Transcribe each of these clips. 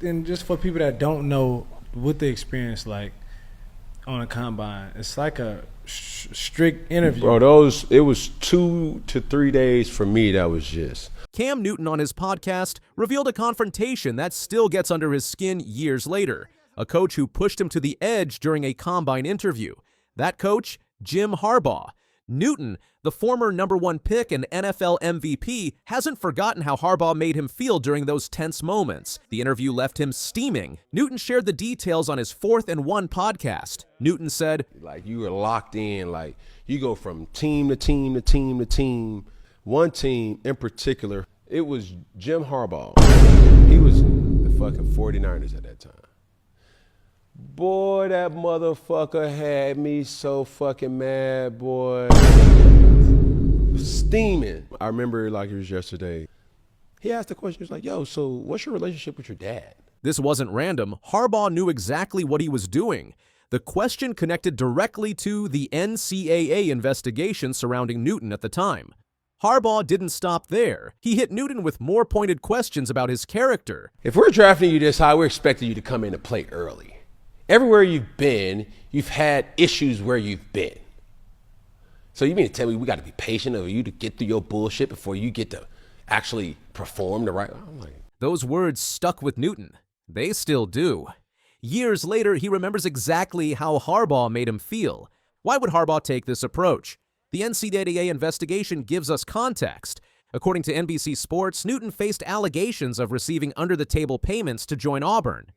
and just for people that don't know what the experience like on a combine, it's like a strict interview. Bro, it was 2 to 3 days for me. That was just. Cam Newton on his podcast revealed a confrontation that still gets under his skin years later. A coach who pushed him to the edge during a combine interview. That coach, Jim Harbaugh. Newton, the former #1 pick and NFL MVP, hasn't forgotten how Harbaugh made him feel during those tense moments. The interview left him steaming. Newton shared the details on his 4th and 1 podcast. Newton said, like, you were locked in, like, you go from team to team to team to team. One team in particular, it was Jim Harbaugh. He was the fucking 49ers at that time. Boy, that motherfucker had me so fucking mad, boy. Steaming. I remember like it was yesterday. He asked the question, he was like, yo, so what's your relationship with your dad? This wasn't random. Harbaugh knew exactly what he was doing. The question connected directly to the NCAA investigation surrounding Newton at the time. Harbaugh didn't stop there. He hit Newton with more pointed questions about his character. If we're drafting you this high, we're expecting you to come in and play early. Everywhere you've been, you've had issues where you've been. So you mean to tell me we got to be patient of you to get through your bullshit before you get to actually perform the right way? I'm like, those words stuck with Newton. They still do. Years later, he remembers exactly how Harbaugh made him feel. Why would Harbaugh take this approach? The NCAA investigation gives us context. According to NBC Sports, Newton faced allegations of receiving under-the-table payments to join Auburn.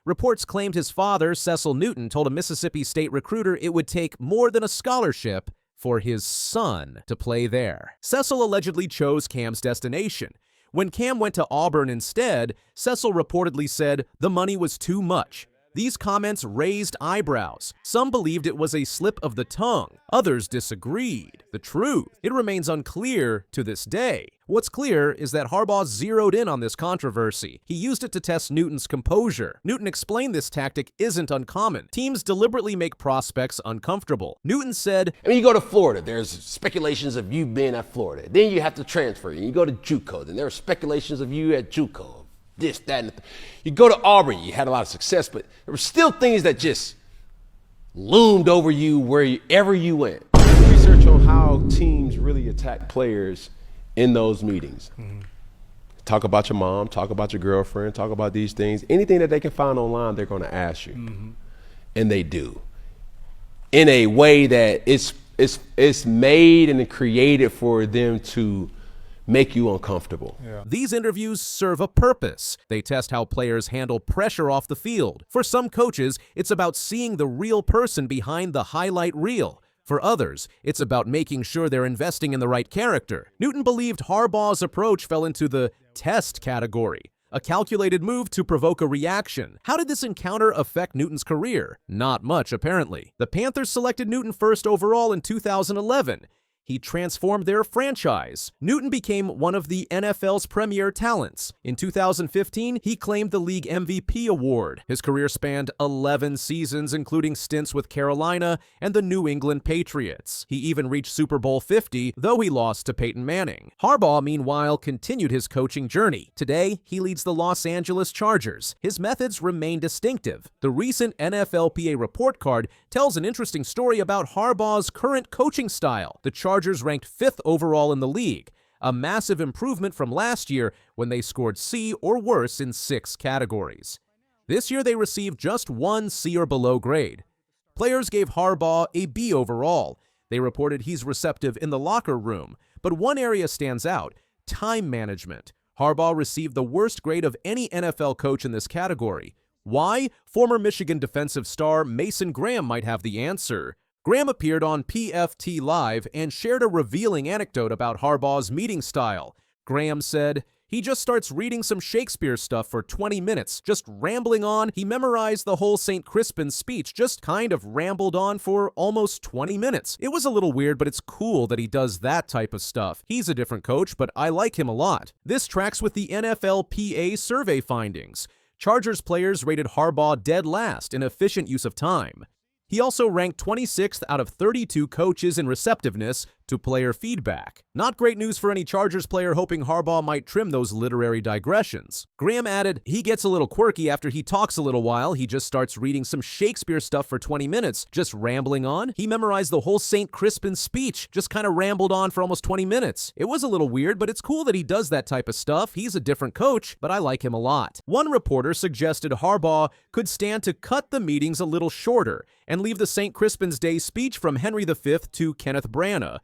Reports claimed his father, Cecil Newton, told a Mississippi State recruiter it would take more than a scholarship for his son to play there. Cecil allegedly chose Cam's destination. When Cam went to Auburn instead, Cecil reportedly said the money was too much. These comments raised eyebrows. Some believed it was a slip of the tongue. Others disagreed. The truth, it remains unclear to this day. What's clear is that Harbaugh zeroed in on this controversy. He used it to test Newton's composure. Newton explained this tactic isn't uncommon. Teams deliberately make prospects uncomfortable. Newton said, I mean, you go to Florida, there's speculations of you being at Florida. Then you have to transfer. You go to JUCO, then there are speculations of you at JUCO. This, that, and you go to Auburn, you had a lot of success, but there were still things that just loomed over you wherever you went. Research on how teams really attack players in those meetings. Mm-hmm. Talk about your mom, talk about your girlfriend, talk about these things. Anything that they can find online, they're going to ask you. Mm-hmm. And they do. In a way that it's made and created for them to make you uncomfortable. Yeah. These interviews serve a purpose. They test how players handle pressure off the field. For some coaches, it's about seeing the real person behind the highlight reel. For others, it's about making sure they're investing in the right character. Newton believed Harbaugh's approach fell into the test category, a calculated move to provoke a reaction. How did this encounter affect Newton's career? Not much, apparently. The Panthers selected Newton first overall in 2011. He transformed their franchise. Newton became one of the NFL's premier talents. In 2015, he claimed the league MVP award. His career spanned 11 seasons, including stints with Carolina and the New England Patriots. He even reached Super Bowl 50, though he lost to Peyton Manning. Harbaugh, meanwhile, continued his coaching journey. Today, he leads the Los Angeles Chargers. His methods remain distinctive. The recent NFLPA report card tells an interesting story about Harbaugh's current coaching style. The Chargers ranked 5th overall in the league, a massive improvement from last year when they scored C or worse in 6 categories. This year they received just 1 C or below grade. Players gave Harbaugh a B overall. They reported he's receptive in the locker room, but one area stands out: time management. Harbaugh received the worst grade of any NFL coach in this category. Why? Former Michigan defensive star Mason Graham might have the answer. Graham appeared on PFT Live and shared a revealing anecdote about Harbaugh's meeting style. Graham said, "He just starts reading some Shakespeare stuff for 20 minutes, just rambling on. He memorized the whole St. Crispin speech, just kind of rambled on for almost 20 minutes. It was a little weird, but it's cool that he does that type of stuff. He's a different coach, but I like him a lot." This tracks with the NFLPA survey findings. Chargers players rated Harbaugh dead last in efficient use of time. He also ranked 26th out of 32 coaches in receptiveness to player feedback. Not great news for any Chargers player hoping Harbaugh might trim those literary digressions. Graham added, he gets a little quirky after he talks a little while. He just starts reading some Shakespeare stuff for 20 minutes, just rambling on. He memorized the whole St. Crispin speech, just kind of rambled on for almost 20 minutes. It was a little weird, but it's cool that he does that type of stuff. He's a different coach, but I like him a lot. One reporter suggested Harbaugh could stand to cut the meetings a little shorter and leave the St. Crispin's Day speech from Henry V to Kenneth Branagh.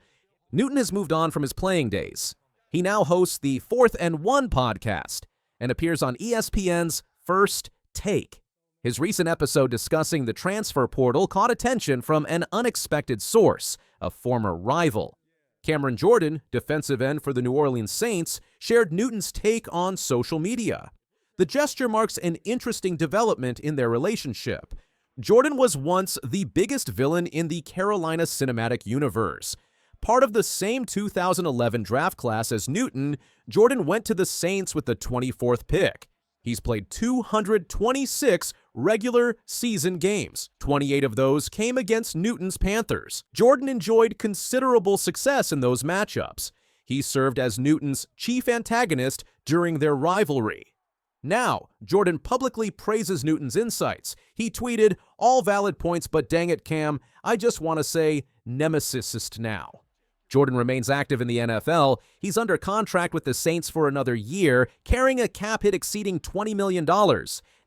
Newton has moved on from his playing days. He now hosts the 4th and 1 podcast and appears on ESPN's First Take. His recent episode discussing the transfer portal caught attention from an unexpected source, a former rival. Cameron Jordan, defensive end for the New Orleans Saints, shared Newton's take on social media. The gesture marks an interesting development in their relationship. Jordan was once the biggest villain in the Carolina cinematic universe. Part of the same 2011 draft class as Newton, Jordan went to the Saints with the 24th pick. He's played 226 regular season games. 28 of those came against Newton's Panthers. Jordan enjoyed considerable success in those matchups. He served as Newton's chief antagonist during their rivalry. Now, Jordan publicly praises Newton's insights. He tweeted, "All valid points, but dang it, Cam, I just want to say nemesisist now." Jordan remains active in the NFL. He's under contract with the Saints for another year, carrying a cap hit exceeding $20 million.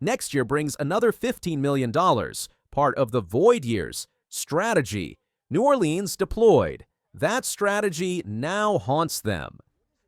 Next year brings another $15 million, part of the void years. Strategy. New Orleans deployed. That strategy now haunts them.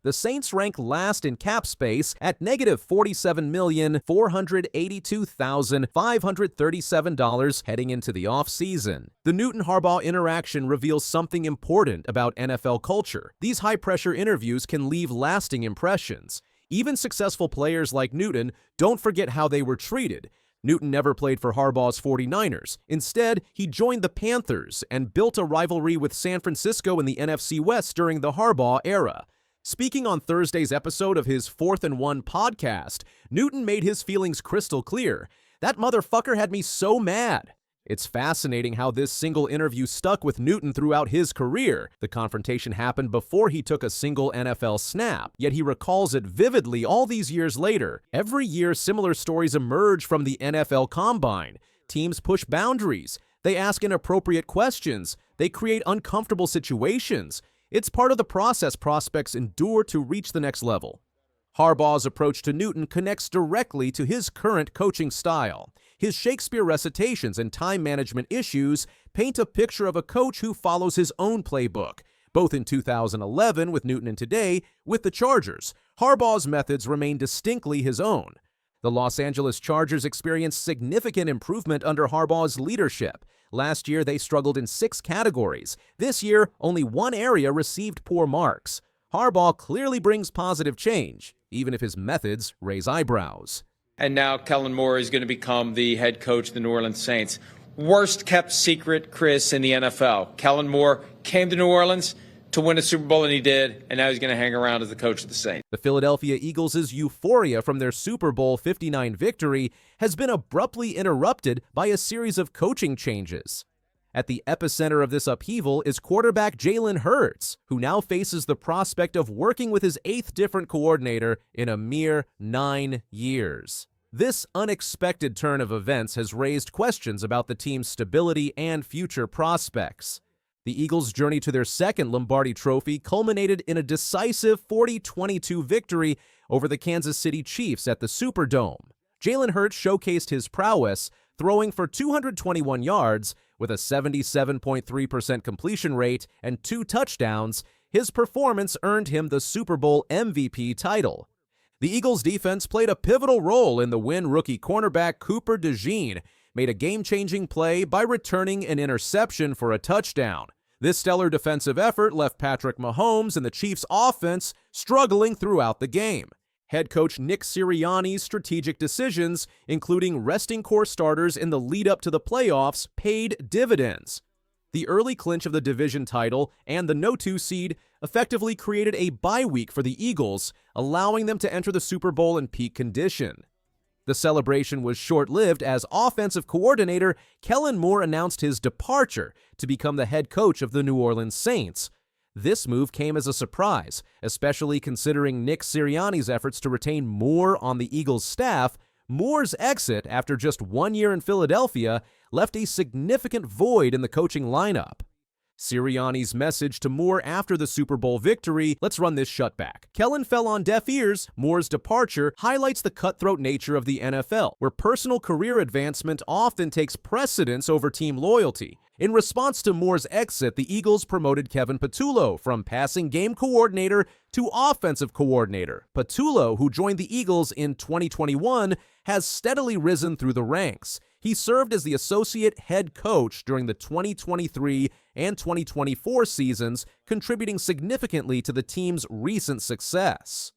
The Saints rank last in cap space at negative $47,482,537 heading into the offseason. The Newton-Harbaugh interaction reveals something important about NFL culture. These high-pressure interviews can leave lasting impressions. Even successful players like Newton don't forget how they were treated. Newton never played for Harbaugh's 49ers. Instead, he joined the Panthers and built a rivalry with San Francisco in the NFC West during the Harbaugh era. Speaking on Thursday's episode of his 4th and 1 podcast, Newton made his feelings crystal clear. "That motherfucker had me so mad." It's fascinating how this single interview stuck with Newton throughout his career. The confrontation happened before he took a single NFL snap, yet he recalls it vividly all these years later. Every year, similar stories emerge from the NFL Combine. Teams push boundaries. They ask inappropriate questions. They create uncomfortable situations. It's part of the process prospects endure to reach the next level. Harbaugh's approach to Newton connects directly to his current coaching style. His Shakespeare recitations and time management issues paint a picture of a coach who follows his own playbook. Both in 2011 with Newton and today with the Chargers, Harbaugh's methods remain distinctly his own. The Los Angeles Chargers experienced significant improvement under Harbaugh's leadership. Last year, they struggled in 6 categories. This year, only one area received poor marks. Harbaugh clearly brings positive change, even if his methods raise eyebrows. And now Kellen Moore is going to become the head coach of the New Orleans Saints. Worst kept secret, Chris, in the NFL. Kellen Moore came to New Orleans to win a Super Bowl, and he did, and now he's going to hang around as the coach of the Saints. The Philadelphia Eagles' euphoria from their Super Bowl 59 victory has been abruptly interrupted by a series of coaching changes. At the epicenter of this upheaval is quarterback Jalen Hurts, who now faces the prospect of working with his 8th different coordinator in a mere 9 years. This unexpected turn of events has raised questions about the team's stability and future prospects. The Eagles' journey to their 2nd Lombardi Trophy culminated in a decisive 40-22 victory over the Kansas City Chiefs at the Superdome. Jalen Hurts showcased his prowess, throwing for 221 yards with a 77.3% completion rate and 2 touchdowns. His performance earned him the Super Bowl MVP title. The Eagles' defense played a pivotal role in the win. Rookie cornerback Cooper DeJean made a game-changing play by returning an interception for a touchdown. This stellar defensive effort left Patrick Mahomes and the Chiefs' offense struggling throughout the game. Head coach Nick Sirianni's strategic decisions, including resting core starters in the lead-up to the playoffs, paid dividends. The early clinch of the division title and the no-2 seed effectively created a bye week for the Eagles, allowing them to enter the Super Bowl in peak condition. The celebration was short-lived as offensive coordinator Kellen Moore announced his departure to become the head coach of the New Orleans Saints. This move came as a surprise, especially considering Nick Sirianni's efforts to retain Moore on the Eagles' staff. Moore's exit after just 1 year in Philadelphia left a significant void in the coaching lineup. Sirianni's message to Moore after the Super Bowl victory, let's run this shutback. Kellen fell on deaf ears. Moore's departure highlights the cutthroat nature of the NFL, where personal career advancement often takes precedence over team loyalty. In response to Moore's exit, the Eagles promoted Kevin Patullo from passing game coordinator to offensive coordinator. Patullo, who joined the Eagles in 2021, has steadily risen through the ranks. He served as the associate head coach during the 2023 and 2024 seasons, contributing significantly to the team's recent success.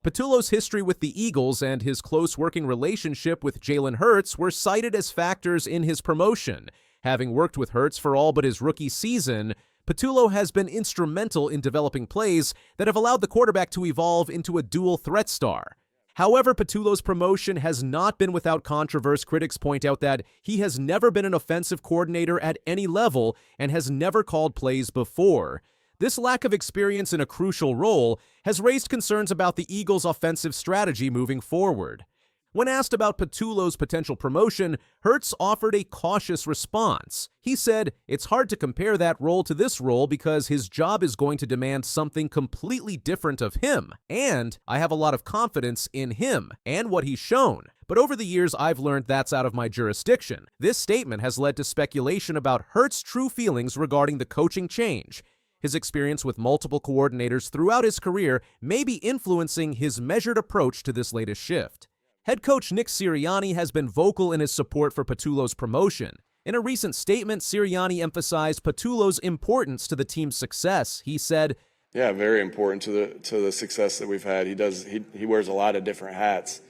Patullo's history with the Eagles and his close working relationship with Jalen Hurts were cited as factors in his promotion. Having worked with Hurts for all but his rookie season, Patullo has been instrumental in developing plays that have allowed the quarterback to evolve into a dual threat star. However, Patullo's promotion has not been without controversy. Critics point out that he has never been an offensive coordinator at any level and has never called plays before. This lack of experience in a crucial role has raised concerns about the Eagles' offensive strategy moving forward. When asked about Patullo's potential promotion, Hurts offered a cautious response. He said, "It's hard to compare that role to this role because his job is going to demand something completely different of him, and I have a lot of confidence in him and what he's shown. But over the years, I've learned that's out of my jurisdiction." This statement has led to speculation about Hurts' true feelings regarding the coaching change. His experience with multiple coordinators throughout his career may be influencing his measured approach to this latest shift. Head coach Nick Sirianni has been vocal in his support for Patullo's promotion. In a recent statement, Sirianni emphasized Patullo's importance to the team's success. He said, "Yeah, very important to the success that we've had. He wears a lot of different hats.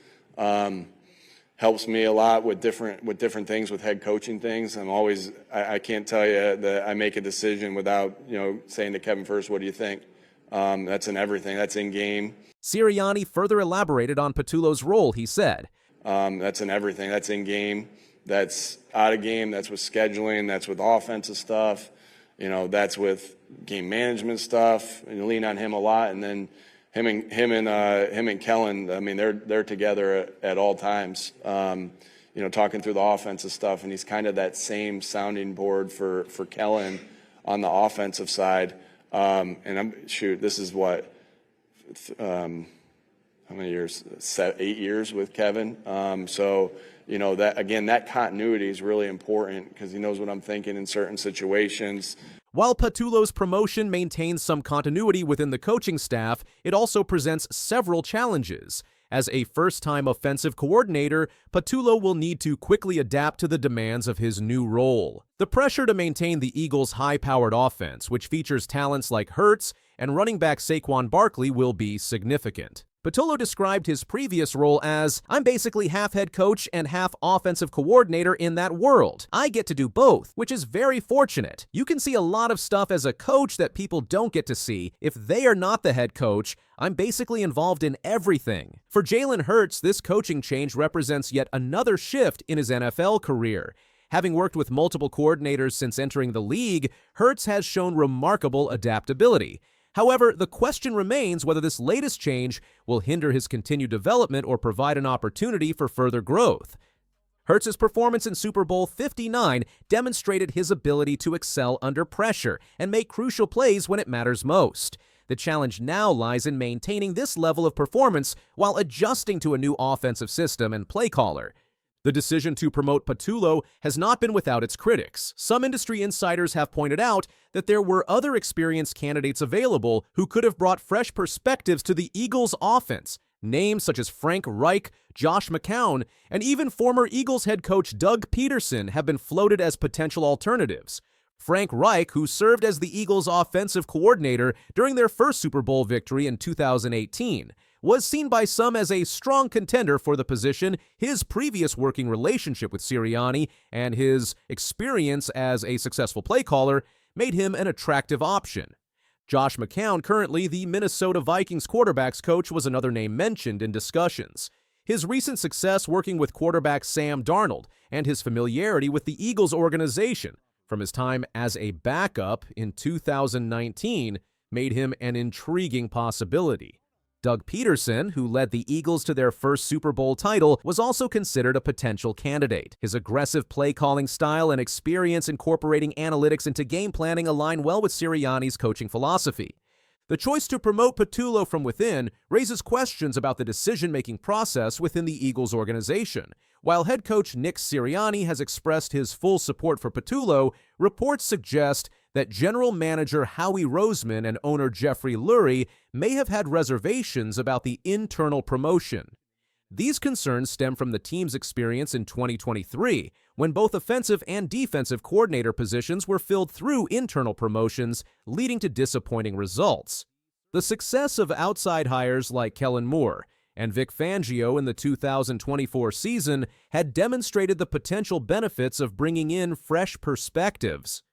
Helps me a lot with different things, with head coaching things. I can't tell you that I make a decision without saying to Kevin first, what do you think? That's in everything. That's in game." Sirianni further elaborated on Patullo's role. He said, "That's in everything. That's in game. That's out of game. That's with scheduling. That's with offensive stuff. That's with game management stuff. And you lean on him a lot. And then him and Kellen. I mean, they're together at all times. Talking through the offensive stuff. And he's kind of that same sounding board for Kellen on the offensive side. This is what." How many years? 8 years with Kevin. That continuity is really important because he knows what I'm thinking in certain situations. While Patullo's promotion maintains some continuity within the coaching staff, it also presents several challenges. As a first-time offensive coordinator, Patullo will need to quickly adapt to the demands of his new role. The pressure to maintain the Eagles' high-powered offense, which features talents like Hurts and running back Saquon Barkley, will be significant. Patullo described his previous role as, "I'm basically half head coach and half offensive coordinator in that world. I get to do both, which is very fortunate. You can see a lot of stuff as a coach that people don't get to see. If they are not the head coach, I'm basically involved in everything." For Jalen Hurts, this coaching change represents yet another shift in his NFL career. Having worked with multiple coordinators since entering the league, Hurts has shown remarkable adaptability. However, the question remains whether this latest change will hinder his continued development or provide an opportunity for further growth. Hurts' performance in Super Bowl 59 demonstrated his ability to excel under pressure and make crucial plays when it matters most. The challenge now lies in maintaining this level of performance while adjusting to a new offensive system and play caller. The decision to promote Patullo has not been without its critics. Some industry insiders have pointed out that there were other experienced candidates available who could have brought fresh perspectives to the Eagles' offense. Names such as Frank Reich, Josh McCown, and even former Eagles head coach Doug Peterson have been floated as potential alternatives. Frank Reich, who served as the Eagles' offensive coordinator during their first Super Bowl victory in 2018, was seen by some as a strong contender for the position. His previous working relationship with Sirianni and his experience as a successful play caller made him an attractive option. Josh McCown, currently the Minnesota Vikings quarterbacks coach, was another name mentioned in discussions. His recent success working with quarterback Sam Darnold and his familiarity with the Eagles organization from his time as a backup in 2019 made him an intriguing possibility. Doug Peterson, who led the Eagles to their first Super Bowl title, was also considered a potential candidate. His aggressive play-calling style and experience incorporating analytics into game planning align well with Sirianni's coaching philosophy. The choice to promote Patullo from within raises questions about the decision-making process within the Eagles organization. While head coach Nick Sirianni has expressed his full support for Patullo, reports suggest that general manager Howie Roseman and owner Jeffrey Lurie may have had reservations about the internal promotion. These concerns stem from the team's experience in 2023, when both offensive and defensive coordinator positions were filled through internal promotions, leading to disappointing results. The success of outside hires like Kellen Moore and Vic Fangio in the 2024 season had demonstrated the potential benefits of bringing in fresh perspectives.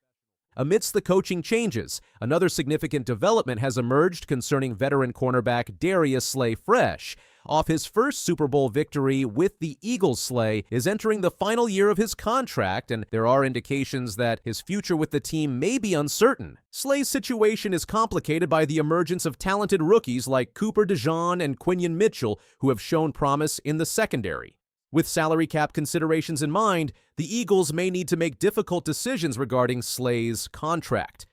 Amidst the coaching changes, another significant development has emerged concerning veteran cornerback Darius Slay-Fresh. Off his first Super Bowl victory with the Eagles, Slay is entering the final year of his contract, and there are indications that his future with the team may be uncertain. Slay's situation is complicated by the emergence of talented rookies like Cooper DeJean and Quinion Mitchell, who have shown promise in the secondary. With salary cap considerations in mind, the Eagles may need to make difficult decisions regarding Slay's contract.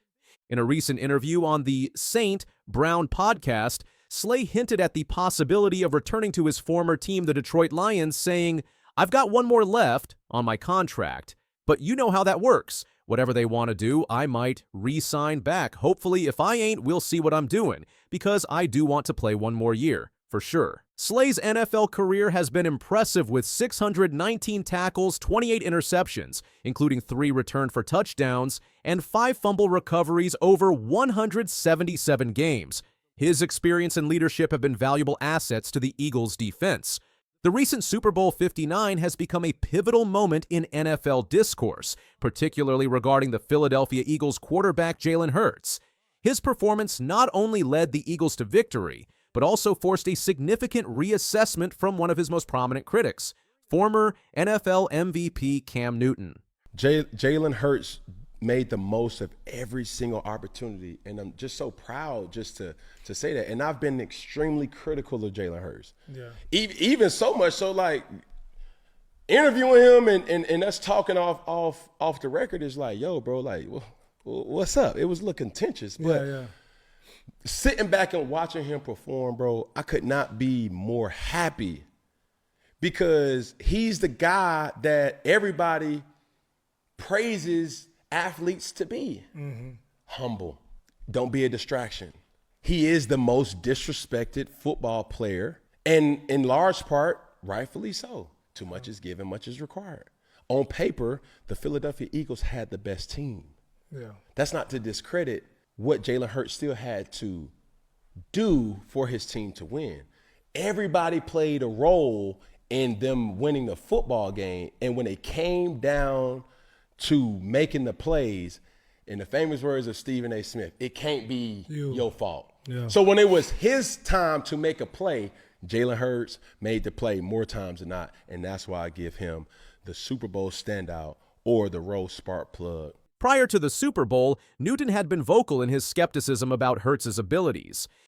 In a recent interview on the Saint Brown podcast, Slay hinted at the possibility of returning to his former team, the Detroit Lions, saying, "I've got one more left on my contract, but you know how that works. Whatever they want to do, I might re-sign back. Hopefully, if I ain't, we'll see what I'm doing, because I do want to play one more year, for sure." Slay's NFL career has been impressive with 619 tackles, 28 interceptions, including 3 returned for touchdowns, and 5 fumble recoveries over 177 games. His experience and leadership have been valuable assets to the Eagles' defense. The recent Super Bowl 59 has become a pivotal moment in NFL discourse, particularly regarding the Philadelphia Eagles quarterback Jalen Hurts. His performance not only led the Eagles to victory, but also forced a significant reassessment from one of his most prominent critics, former NFL MVP Cam Newton. Jalen Hurts made the most of every single opportunity, and I'm just so proud just to say that. And I've been extremely critical of Jalen Hurts. Yeah. Even so much so, like, interviewing him and us talking off the record is like, yo, bro, like, what's up? It was a little contentious, but yeah. Sitting back and watching him perform, bro, I could not be more happy, because he's the guy that everybody praises athletes to be. Mm-hmm. Humble. Don't be a distraction. He is the most disrespected football player, and in large part, rightfully so. Too much is given, much is required. On paper, the Philadelphia Eagles had the best team. Yeah. That's not to discredit what Jalen Hurts still had to do for his team to win. Everybody played a role in them winning the football game, and when it came down to making the plays, in the famous words of Stephen A. Smith, it can't be your fault. Yeah. So when it was his time to make a play, Jalen Hurts made the play more times than not, and that's why I give him the Super Bowl standout, or the Rose spark plug. Prior to the Super Bowl, Newton had been vocal in his skepticism about Hurts' abilities.